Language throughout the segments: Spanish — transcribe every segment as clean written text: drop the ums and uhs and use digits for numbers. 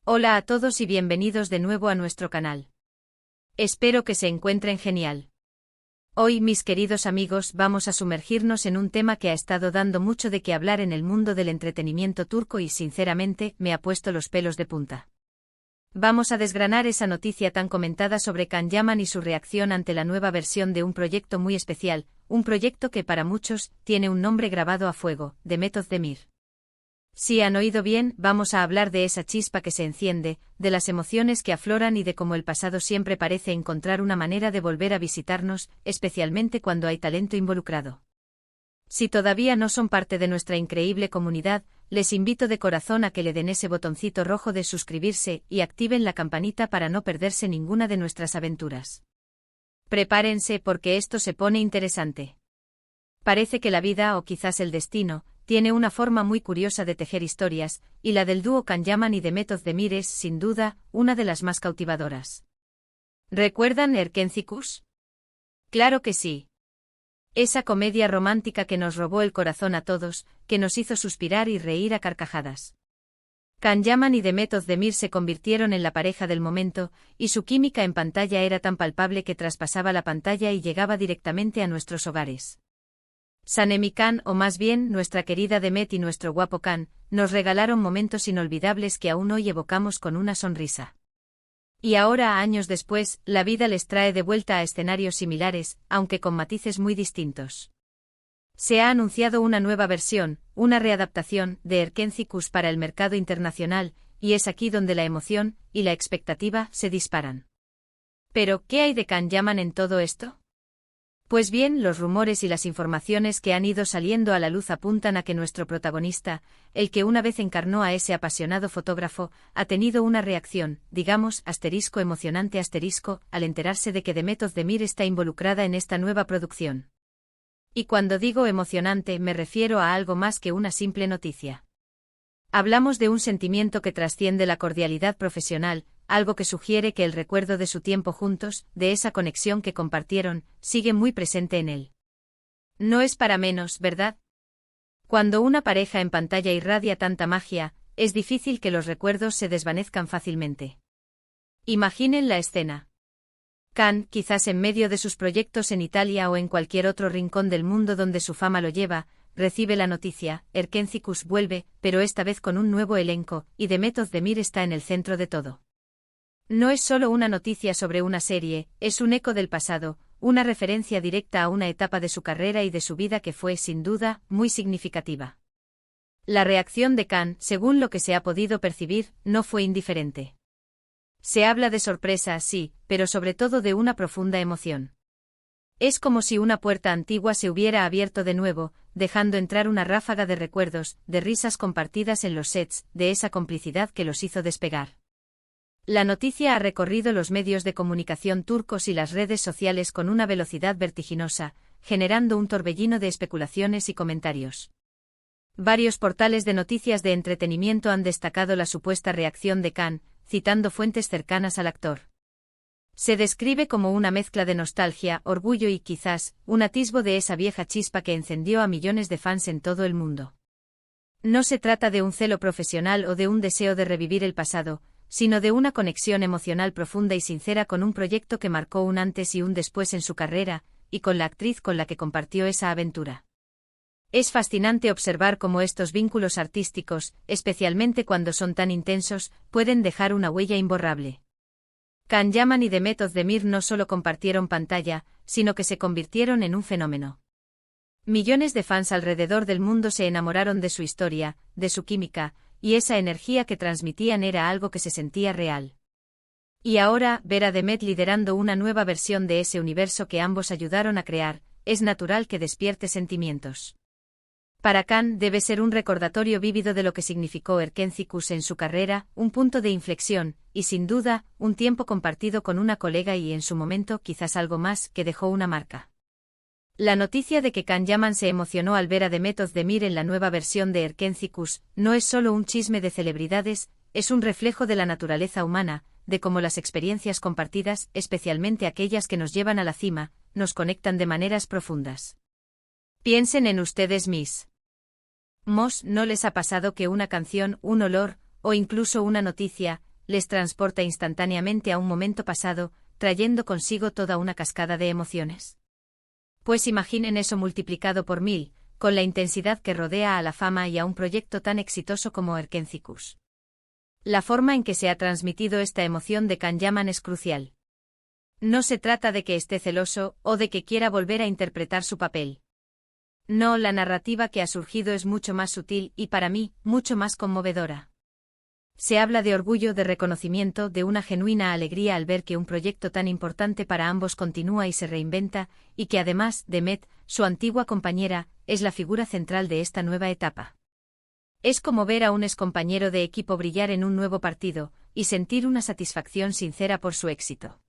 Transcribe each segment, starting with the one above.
Hola a todos y bienvenidos de nuevo a nuestro canal. Espero que se encuentren genial. Hoy, mis queridos amigos, vamos a sumergirnos en un tema que ha estado dando mucho de qué hablar en el mundo del entretenimiento turco y sinceramente me ha puesto los pelos de punta. Vamos a desgranar esa noticia tan comentada sobre Can Yaman y su reacción ante la nueva versión de un proyecto muy especial, un proyecto que para muchos tiene un nombre grabado a fuego, Demet Özdemir. Si han oído bien, vamos a hablar de esa chispa que se enciende, de las emociones que afloran y de cómo el pasado siempre parece encontrar una manera de volver a visitarnos, especialmente cuando hay talento involucrado. Si todavía no son parte de nuestra increíble comunidad, les invito de corazón a que le den ese botoncito rojo de suscribirse y activen la campanita para no perderse ninguna de nuestras aventuras. Prepárense porque esto se pone interesante. Parece que la vida, o quizás el destino, tiene una forma muy curiosa de tejer historias, y la del dúo Can Yaman y Demet Özdemir es, sin duda, una de las más cautivadoras. ¿Recuerdan Erkenci? Claro que sí. Esa comedia romántica que nos robó el corazón a todos, que nos hizo suspirar y reír a carcajadas. Can Yaman y Demet Özdemir se convirtieron en la pareja del momento, y su química en pantalla era tan palpable que traspasaba la pantalla y llegaba directamente a nuestros hogares. Sanemi Can, o más bien nuestra querida Demet y nuestro guapo Can, nos regalaron momentos inolvidables que aún hoy evocamos con una sonrisa. Y ahora, años después, la vida les trae de vuelta a escenarios similares, aunque con matices muy distintos. Se ha anunciado una nueva versión, una readaptación, de Erkenci para el mercado internacional, y es aquí donde la emoción y la expectativa se disparan. Pero, ¿qué hay de Can Yaman en todo esto? Pues bien, los rumores y las informaciones que han ido saliendo a la luz apuntan a que nuestro protagonista, el que una vez encarnó a ese apasionado fotógrafo, ha tenido una reacción, digamos, emocionante al enterarse de que Demet Özdemir está involucrada en esta nueva producción. Y cuando digo emocionante me refiero a algo más que una simple noticia. Hablamos de un sentimiento que trasciende la cordialidad profesional, algo que sugiere que el recuerdo de su tiempo juntos, de esa conexión que compartieron, sigue muy presente en él. No es para menos, ¿verdad? Cuando una pareja en pantalla irradia tanta magia, es difícil que los recuerdos se desvanezcan fácilmente. Imaginen la escena. Can, quizás en medio de sus proyectos en Italia o en cualquier otro rincón del mundo donde su fama lo lleva, recibe la noticia, Erkenci vuelve, pero esta vez con un nuevo elenco, y Demet Özdemir está en el centro de todo. No es solo una noticia sobre una serie, es un eco del pasado, una referencia directa a una etapa de su carrera y de su vida que fue, sin duda, muy significativa. La reacción de Can, según lo que se ha podido percibir, no fue indiferente. Se habla de sorpresa, sí, pero sobre todo de una profunda emoción. Es como si una puerta antigua se hubiera abierto de nuevo, dejando entrar una ráfaga de recuerdos, de risas compartidas en los sets, de esa complicidad que los hizo despegar. La noticia ha recorrido los medios de comunicación turcos y las redes sociales con una velocidad vertiginosa, generando un torbellino de especulaciones y comentarios. Varios portales de noticias de entretenimiento han destacado la supuesta reacción de Can, citando fuentes cercanas al actor. Se describe como una mezcla de nostalgia, orgullo y quizás, un atisbo de esa vieja chispa que encendió a millones de fans en todo el mundo. No se trata de un celo profesional o de un deseo de revivir el pasado, sino de una conexión emocional profunda y sincera con un proyecto que marcó un antes y un después en su carrera, y con la actriz con la que compartió esa aventura. Es fascinante observar cómo estos vínculos artísticos, especialmente cuando son tan intensos, pueden dejar una huella imborrable. Can Yaman y Demet Özdemir no solo compartieron pantalla, sino que se convirtieron en un fenómeno. Millones de fans alrededor del mundo se enamoraron de su historia, de su química, y esa energía que transmitían era algo que se sentía real. Y ahora, ver a Demet liderando una nueva versión de ese universo que ambos ayudaron a crear, es natural que despierte sentimientos. Para Can debe ser un recordatorio vívido de lo que significó Erkenci en su carrera, un punto de inflexión, y sin duda, un tiempo compartido con una colega y en su momento quizás algo más que dejó una marca. La noticia de que Can Yaman se emocionó al ver a Demet Özdemir en la nueva versión de Erkenci no es solo un chisme de celebridades, es un reflejo de la naturaleza humana, de cómo las experiencias compartidas, especialmente aquellas que nos llevan a la cima, nos conectan de maneras profundas. Piensen en ustedes mis. ¿No les ha pasado que una canción, un olor, o incluso una noticia, les transporta instantáneamente a un momento pasado, trayendo consigo toda una cascada de emociones. Pues imaginen eso multiplicado por 1000, con la intensidad que rodea a la fama y a un proyecto tan exitoso como Erkenci-Kush. La forma en que se ha transmitido esta emoción de Can Yaman es crucial. No se trata de que esté celoso o de que quiera volver a interpretar su papel. No, la narrativa que ha surgido es mucho más sutil y, para mí, mucho más conmovedora. Se habla de orgullo, de reconocimiento, de una genuina alegría al ver que un proyecto tan importante para ambos continúa y se reinventa, y que además, Demet, su antigua compañera, es la figura central de esta nueva etapa. Es como ver a un excompañero de equipo brillar en un nuevo partido, y sentir una satisfacción sincera por su éxito.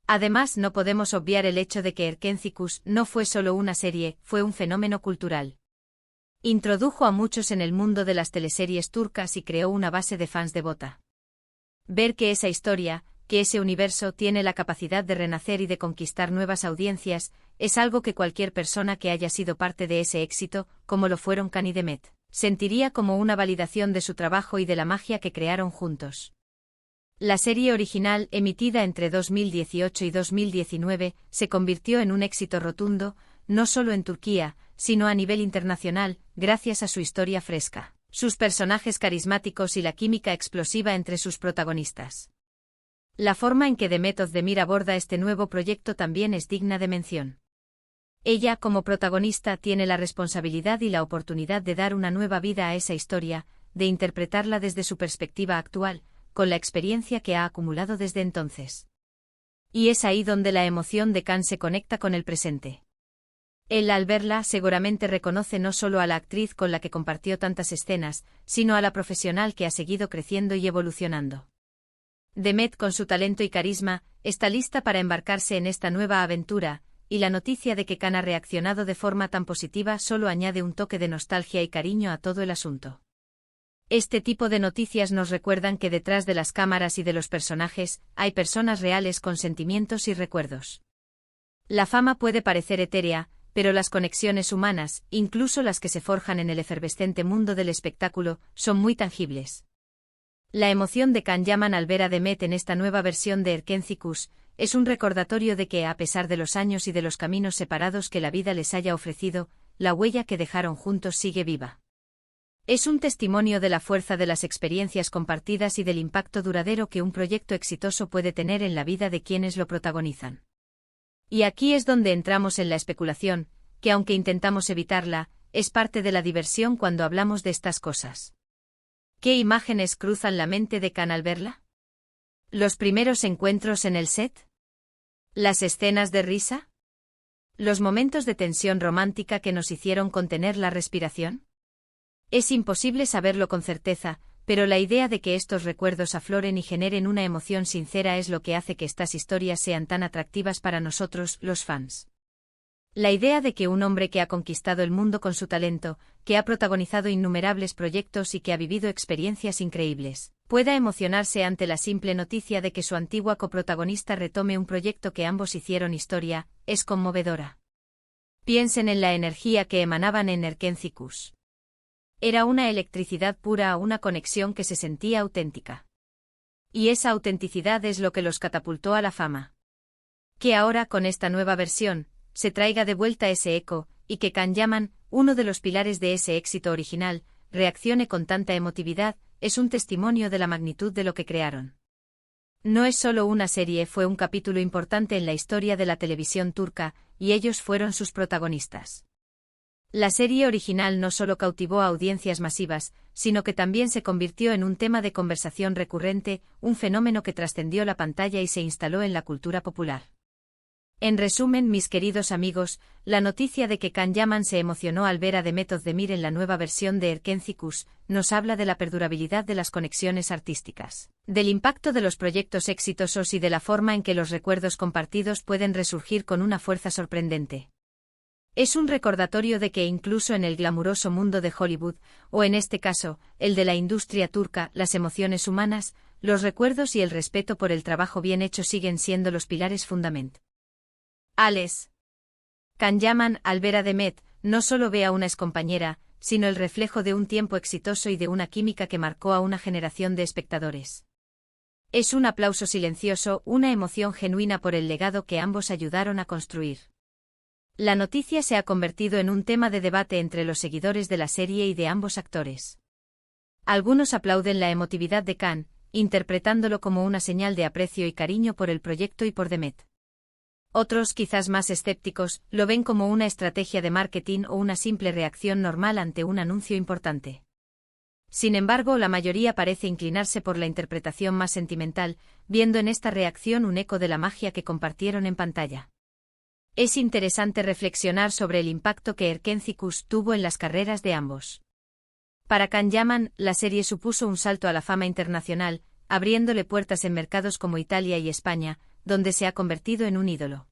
Además, no podemos obviar el hecho de que Erkenci-Kush no fue solo una serie, fue un fenómeno cultural. Introdujo a muchos en el mundo de las teleseries turcas y creó una base de fans devota. Ver que esa historia, que ese universo tiene la capacidad de renacer y de conquistar nuevas audiencias, es algo que cualquier persona que haya sido parte de ese éxito, como lo fueron Can y Demet, sentiría como una validación de su trabajo y de la magia que crearon juntos. La serie original, emitida entre 2018 y 2019, se convirtió en un éxito rotundo, no solo en Turquía, sino a nivel internacional, gracias a su historia fresca, sus personajes carismáticos y la química explosiva entre sus protagonistas. La forma en que Demet Özdemir aborda este nuevo proyecto también es digna de mención. Ella, como protagonista, tiene la responsabilidad y la oportunidad de dar una nueva vida a esa historia, de interpretarla desde su perspectiva actual, con la experiencia que ha acumulado desde entonces. Y es ahí donde la emoción de Can se conecta con el presente. Él, al verla, seguramente reconoce no solo a la actriz con la que compartió tantas escenas, sino a la profesional que ha seguido creciendo y evolucionando. Demet, con su talento y carisma, está lista para embarcarse en esta nueva aventura, y la noticia de que Can ha reaccionado de forma tan positiva solo añade un toque de nostalgia y cariño a todo el asunto. Este tipo de noticias nos recuerdan que detrás de las cámaras y de los personajes, hay personas reales con sentimientos y recuerdos. La fama puede parecer etérea, pero las conexiones humanas, incluso las que se forjan en el efervescente mundo del espectáculo, son muy tangibles. La emoción de Can Yaman al ver a Demet en esta nueva versión de Erkenci-Kush es un recordatorio de que, a pesar de los años y de los caminos separados que la vida les haya ofrecido, la huella que dejaron juntos sigue viva. Es un testimonio de la fuerza de las experiencias compartidas y del impacto duradero que un proyecto exitoso puede tener en la vida de quienes lo protagonizan. Y aquí es donde entramos en la especulación, que aunque intentamos evitarla, es parte de la diversión cuando hablamos de estas cosas. ¿Qué imágenes cruzan la mente de Can al verla? ¿Los primeros encuentros en el set? ¿Las escenas de risa? ¿Los momentos de tensión romántica que nos hicieron contener la respiración? Es imposible saberlo con certeza, pero la idea de que estos recuerdos afloren y generen una emoción sincera es lo que hace que estas historias sean tan atractivas para nosotros, los fans. La idea de que un hombre que ha conquistado el mundo con su talento, que ha protagonizado innumerables proyectos y que ha vivido experiencias increíbles, pueda emocionarse ante la simple noticia de que su antigua coprotagonista retome un proyecto que ambos hicieron historia, es conmovedora. Piensen en la energía que emanaban en Erkenci-Kush. Era una electricidad pura, una conexión que se sentía auténtica. Y esa autenticidad es lo que los catapultó a la fama. Que ahora, con esta nueva versión, se traiga de vuelta ese eco, y que Can Yaman, uno de los pilares de ese éxito original, reaccione con tanta emotividad, es un testimonio de la magnitud de lo que crearon. No es solo una serie, fue un capítulo importante en la historia de la televisión turca, y ellos fueron sus protagonistas. La serie original no solo cautivó a audiencias masivas, sino que también se convirtió en un tema de conversación recurrente, un fenómeno que trascendió la pantalla y se instaló en la cultura popular. En resumen, mis queridos amigos, la noticia de que Can Yaman se emocionó al ver a Demet Özdemir en la nueva versión de Erkenci-Kush nos habla de la perdurabilidad de las conexiones artísticas, del impacto de los proyectos exitosos y de la forma en que los recuerdos compartidos pueden resurgir con una fuerza sorprendente. Es un recordatorio de que incluso en el glamuroso mundo de Hollywood, o en este caso, el de la industria turca, las emociones humanas, los recuerdos y el respeto por el trabajo bien hecho siguen siendo los pilares fundamentales. Can Yaman, al ver a Demet, no solo ve a una excompañera, sino el reflejo de un tiempo exitoso y de una química que marcó a una generación de espectadores. Es un aplauso silencioso, una emoción genuina por el legado que ambos ayudaron a construir. La noticia se ha convertido en un tema de debate entre los seguidores de la serie y de ambos actores. Algunos aplauden la emotividad de Khan, interpretándolo como una señal de aprecio y cariño por el proyecto y por Demet. Otros, quizás más escépticos, lo ven como una estrategia de marketing o una simple reacción normal ante un anuncio importante. Sin embargo, la mayoría parece inclinarse por la interpretación más sentimental, viendo en esta reacción un eco de la magia que compartieron en pantalla. Es interesante reflexionar sobre el impacto que Erkenci-Kuş tuvo en las carreras de ambos. Para Can Yaman, la serie supuso un salto a la fama internacional, abriéndole puertas en mercados como Italia y España, donde se ha convertido en un ídolo.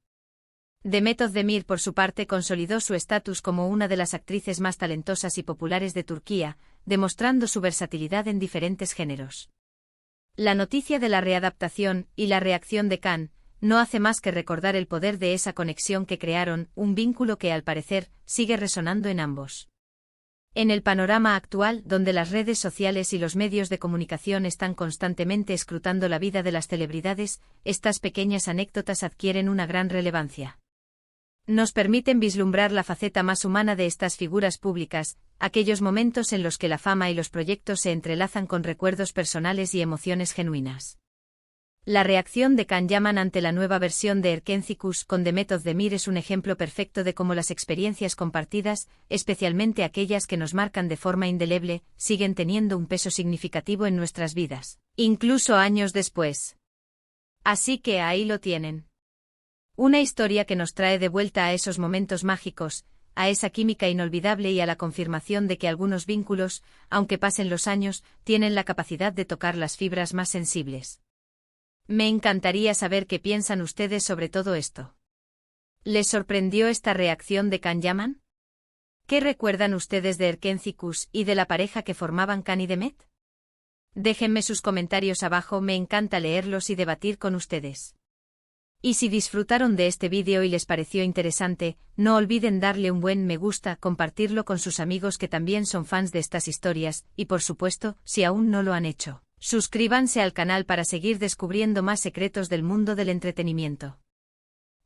Demet Özdemir, por su parte, consolidó su estatus como una de las actrices más talentosas y populares de Turquía, demostrando su versatilidad en diferentes géneros. La noticia de la readaptación y la reacción de Khan no hace más que recordar el poder de esa conexión que crearon, un vínculo que al parecer sigue resonando en ambos. En el panorama actual, donde las redes sociales y los medios de comunicación están constantemente escrutando la vida de las celebridades, estas pequeñas anécdotas adquieren una gran relevancia. Nos permiten vislumbrar la faceta más humana de estas figuras públicas, aquellos momentos en los que la fama y los proyectos se entrelazan con recuerdos personales y emociones genuinas. La reacción de Can Yaman ante la nueva versión de Erkenci-Kuş con Demet Özdemir es un ejemplo perfecto de cómo las experiencias compartidas, especialmente aquellas que nos marcan de forma indeleble, siguen teniendo un peso significativo en nuestras vidas, incluso años después. Así que ahí lo tienen. Una historia que nos trae de vuelta a esos momentos mágicos, a esa química inolvidable y a la confirmación de que algunos vínculos, aunque pasen los años, tienen la capacidad de tocar las fibras más sensibles. Me encantaría saber qué piensan ustedes sobre todo esto. ¿Les sorprendió esta reacción de Can Yaman? ¿Qué recuerdan ustedes de Erkenci-Kuş y de la pareja que formaban Khan y Demet? Déjenme sus comentarios abajo, me encanta leerlos y debatir con ustedes. Y si disfrutaron de este vídeo y les pareció interesante, no olviden darle un buen me gusta, compartirlo con sus amigos que también son fans de estas historias, y por supuesto, si aún no lo han hecho, suscríbanse al canal para seguir descubriendo más secretos del mundo del entretenimiento.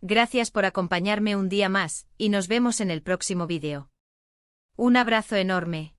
Gracias por acompañarme un día más, y nos vemos en el próximo vídeo. Un abrazo enorme.